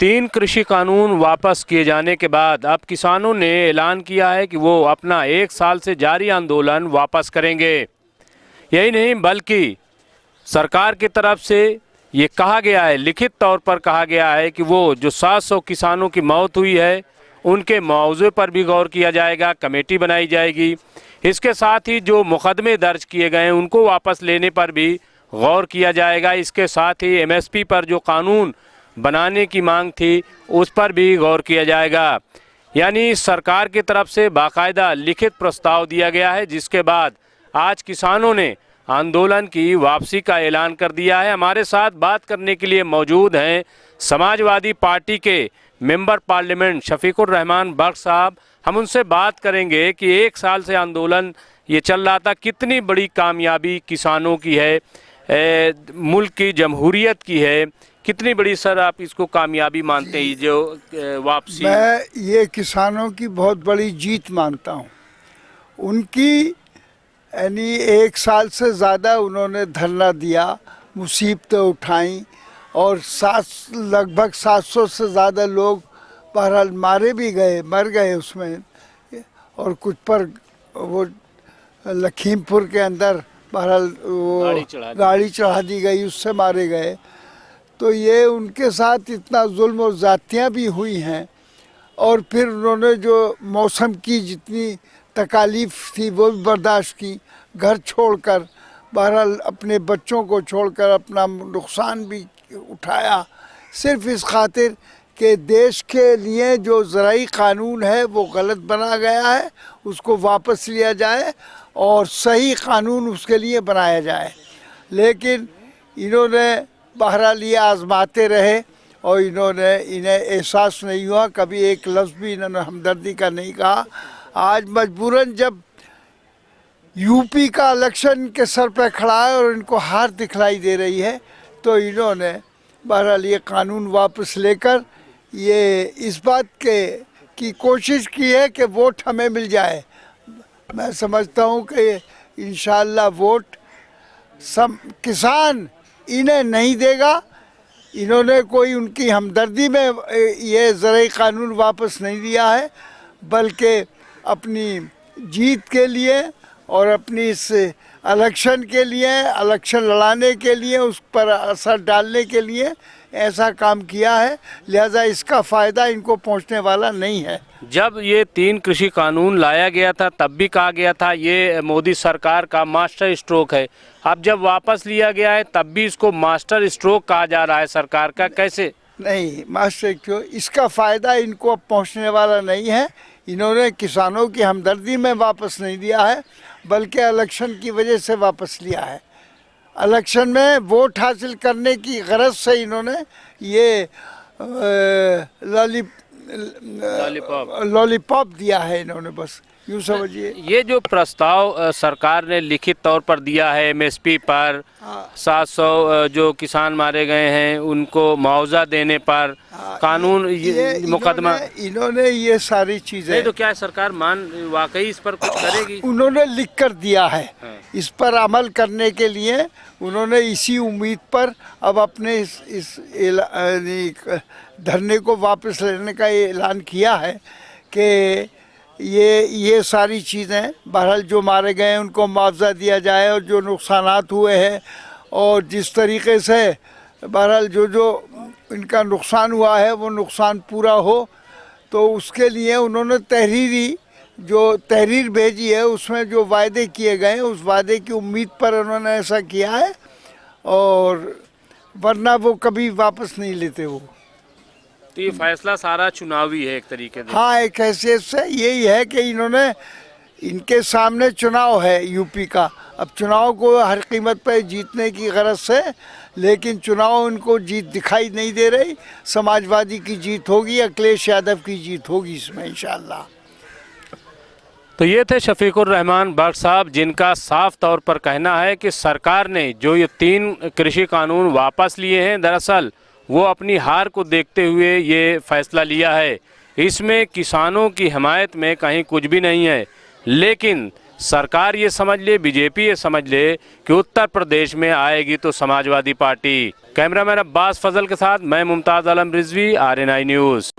3 कृषि कानून वापस किए जाने के बाद अब किसानों ने ऐलान किया है कि वो अपना 1 साल से जारी आंदोलन वापस करेंगे। यही नहीं बल्कि सरकार की तरफ से ये कहा गया है, लिखित तौर पर कहा गया है कि वो जो 700 किसानों की मौत हुई है उनके मुआवजे पर भी गौर किया जाएगा, कमेटी बनाई जाएगी। इसके साथ ही जो मुकदमे दर्ज किए गए हैं उनको वापस लेने पर भी गौर किया जाएगा। इसके साथ ही एमएसपी पर जो कानून बनाने की मांग थी उस पर भी गौर किया जाएगा। यानी सरकार की तरफ से बाकायदा लिखित प्रस्ताव दिया गया है, जिसके बाद आज किसानों ने आंदोलन की वापसी का ऐलान कर दिया है। हमारे साथ बात करने के लिए मौजूद हैं समाजवादी पार्टी के मेंबर पार्लियामेंट शफीकुर रहमान बख्श साहब। हम उनसे बात करेंगे कि 1 साल से आंदोलन ये चल रहा था, कितनी बड़ी कामयाबी किसानों की है, मुल्क की जमहूरियत की है, कितनी बड़ी सर आप इसको कामयाबी मानते हैं जो वापसी? मैं ये किसानों की बहुत बड़ी जीत मानता हूँ। उनकी यानी 1 साल से ज़्यादा उन्होंने धरना दिया, मुसीबतें उठाई और लगभग 700 से ज़्यादा लोग बहरहाल मारे भी गए, मर गए उसमें, और कुछ पर वो लखीमपुर के अंदर बहरहाल वो गाड़ी चढ़ा दी गई, उससे मारे गए। तो ये उनके साथ इतना जुल्म और ज़्यादतियाँ भी हुई हैं। और फिर उन्होंने जो मौसम की जितनी तकालीफ थी वो भी बर्दाश्त की, घर छोड़कर, बहरहाल अपने बच्चों को छोड़कर अपना नुकसान भी उठाया, सिर्फ इस खातिर कि देश के लिए जो ज़राई कानून है वो गलत बना गया है, उसको वापस लिया जाए और सही कानून उसके लिए बनाया जाए। लेकिन इन्होंने बहरहाल ये आजमाते रहे और इन्हें एहसास नहीं हुआ, कभी एक लफ्ज़ भी इन्होंने हमदर्दी का नहीं कहा। आज मजबूरन जब यूपी का इलेक्शन के सर पे खड़ा है और इनको हार दिखलाई दे रही है, तो इन्होंने बहरहाल ये कानून वापस लेकर ये इस बात की कोशिश की है कि वोट हमें मिल जाए। मैं समझता हूँ कि इंशाअल्लाह वोट सब किसान इन्हें नहीं देगा। इन्होंने कोई उनकी हमदर्दी में ये ज़राई कानून वापस नहीं दिया है, बल्कि अपनी जीत के लिए और अपनी इस इलेक्शन के लिए, इलेक्शन लड़ाने के लिए, उस पर असर डालने के लिए ऐसा काम किया है। लिहाजा इसका फ़ायदा इनको पहुंचने वाला नहीं है। जब ये 3 कृषि कानून लाया गया था तब भी कहा गया था ये मोदी सरकार का मास्टर स्ट्रोक है। अब जब वापस लिया गया है तब भी इसको मास्टर स्ट्रोक कहा जा रहा है सरकार का, कैसे? नहीं, मास्टर क्यों, इसका फ़ायदा इनको अब पहुँचने वाला नहीं है। इन्होंने किसानों की हमदर्दी में वापस नहीं दिया है, बल्कि इलेक्शन की वजह से वापस लिया है। इलेक्शन में वोट हासिल करने की गरज से इन्होंने ये लॉलीपॉप दिया है, इन्होंने बस यूँ समझिए। ये जो प्रस्ताव सरकार ने लिखित तौर पर दिया है एमएसपी पर, 700 जो किसान मारे गए हैं उनको मुआवजा देने पर, कानून मुकदमा, इन्होंने ये सारी चीज़ें, तो क्या सरकार वाकई इस पर कुछ करेगी? उन्होंने लिख कर दिया है। इस पर अमल करने के लिए उन्होंने इसी उम्मीद पर अब अपने इस धरने को वापस लेने का ऐलान किया है कि ये सारी चीज़ें बहरहाल जो मारे गए हैं उनको मुआवजा दिया जाए, और जो नुकसानात हुए हैं और जिस तरीके से बहरहाल जो इनका नुकसान हुआ है वो नुकसान पूरा हो, तो उसके लिए उन्होंने तहरीर भेजी है। उसमें जो वायदे किए गए हैं उस वायदे की उम्मीद पर उन्होंने ऐसा किया है, और वरना वो कभी वापस नहीं लेते वो। तो ये फैसला सारा चुनावी है एक तरीके से? हाँ, एक हैसियत से यही है कि इनके सामने चुनाव है यूपी का। अब चुनाव को हर कीमत पर जीतने की गरज से, लेकिन चुनाव इनको जीत दिखाई नहीं दे रही। समाजवादी की जीत होगी, अखिलेश यादव की जीत होगी इसमें इंशाअल्लाह। तो ये थे शफीकुर रहमान बख्श साहब, जिनका साफ तौर पर कहना है कि सरकार ने जो ये 3 कृषि कानून वापस लिए हैं, दरअसल वो अपनी हार को देखते हुए ये फैसला लिया है। इसमें किसानों की हमायत में कहीं कुछ भी नहीं है, लेकिन सरकार ये समझ ले, बीजेपी ये समझ ले कि उत्तर प्रदेश में आएगी तो समाजवादी पार्टी। कैमरामैन अब्बास फजल के साथ मैं मुमताज आलम रिजवी, RNI न्यूज़।